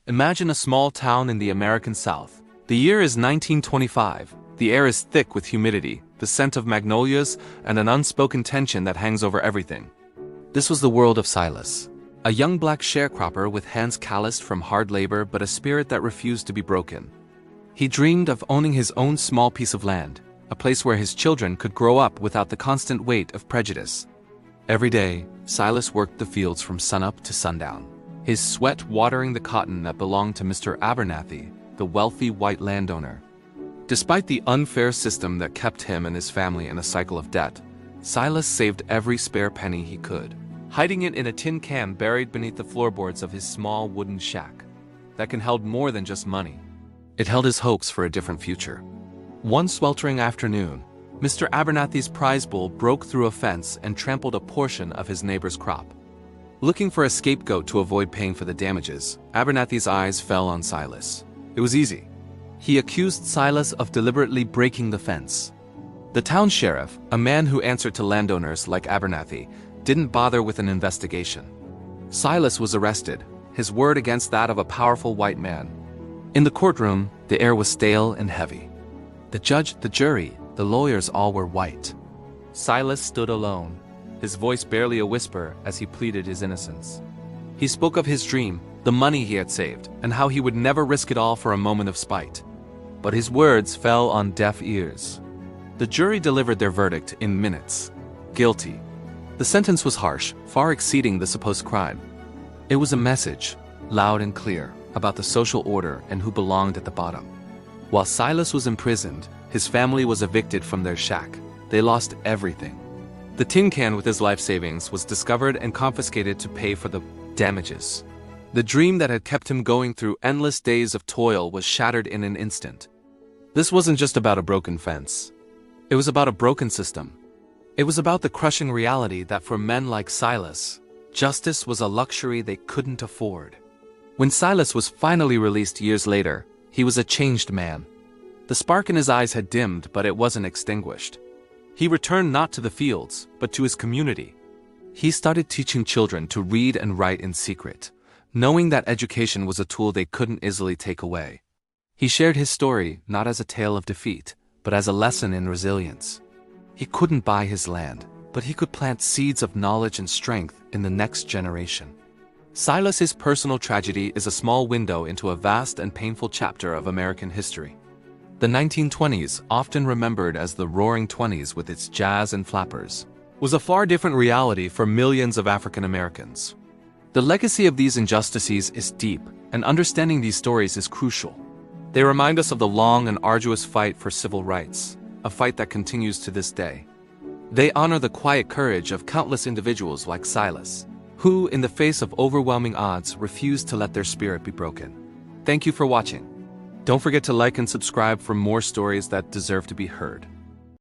Imagine a small town in the American South. The year is 1925. The air is thick with humidity, the scent of magnolias, and an unspoken tension that hangs over everything. This was the world of Silas, a young black sharecropper with hands calloused from hard labor but a spirit that refused to be broken. He dreamed of owning his own small piece of land, a place where his children could grow up without the constant weight of prejudice. Every day, Silas worked the fields from sunup to sundown, his sweat watering the cotton that belonged to Mr. Abernathy, the wealthy white landowner. Despite the unfair system that kept him and his family in a cycle of debt, Silas saved every spare penny he could, hiding it in a tin can buried beneath the floorboards of his small wooden shack. That can held more than just money. It held his hopes for a different future. One sweltering afternoon, Mr. Abernathy's prize bull broke through a fence and trampled a portion of his neighbor's crop. Looking for a scapegoat to avoid paying for the damages, Abernathy's eyes fell on Silas. It was easy. He accused Silas of deliberately breaking the fence. The town sheriff, a man who answered to landowners like Abernathy, didn't bother with an investigation. Silas was arrested, his word against that of a powerful white man. In the courtroom, the air was stale and heavy. The judge, the jury, the lawyers all were white. Silas stood alone, his voice barely a whisper as he pleaded his innocence. He spoke of his dream, the money he had saved, and how he would never risk it all for a moment of spite. But his words fell on deaf ears. The jury delivered their verdict in minutes. Guilty. The sentence was harsh, far exceeding the supposed crime. It was a message, loud and clear, about the social order and who belonged at the bottom. While Silas was imprisoned, his family was evicted from their shack. They lost everything. The tin can with his life savings was discovered and confiscated to pay for the damages. The dream that had kept him going through endless days of toil was shattered in an instant. This wasn't just about a broken fence. It was about a broken system. It was about the crushing reality that for men like Silas, justice was a luxury they couldn't afford. When Silas was finally released years later, he was a changed man. The spark in his eyes had dimmed, but it wasn't extinguished. He returned not to the fields, but to his community. He started teaching children to read and write in secret, knowing that education was a tool they couldn't easily take away. He shared his story not as a tale of defeat, but as a lesson in resilience. He couldn't buy his land, but he could plant seeds of knowledge and strength in the next generation. Silas's personal tragedy is a small window into a vast and painful chapter of American history. The 1920s, often remembered as the Roaring Twenties with its jazz and flappers, was a far different reality for millions of African Americans. The legacy of these injustices is deep, and understanding these stories is crucial. They remind us of the long and arduous fight for civil rights, a fight that continues to this day. They honor the quiet courage of countless individuals like Silas, who, in the face of overwhelming odds, refused to let their spirit be broken. Thank you for watching. Don't forget to like and subscribe for more stories that deserve to be heard.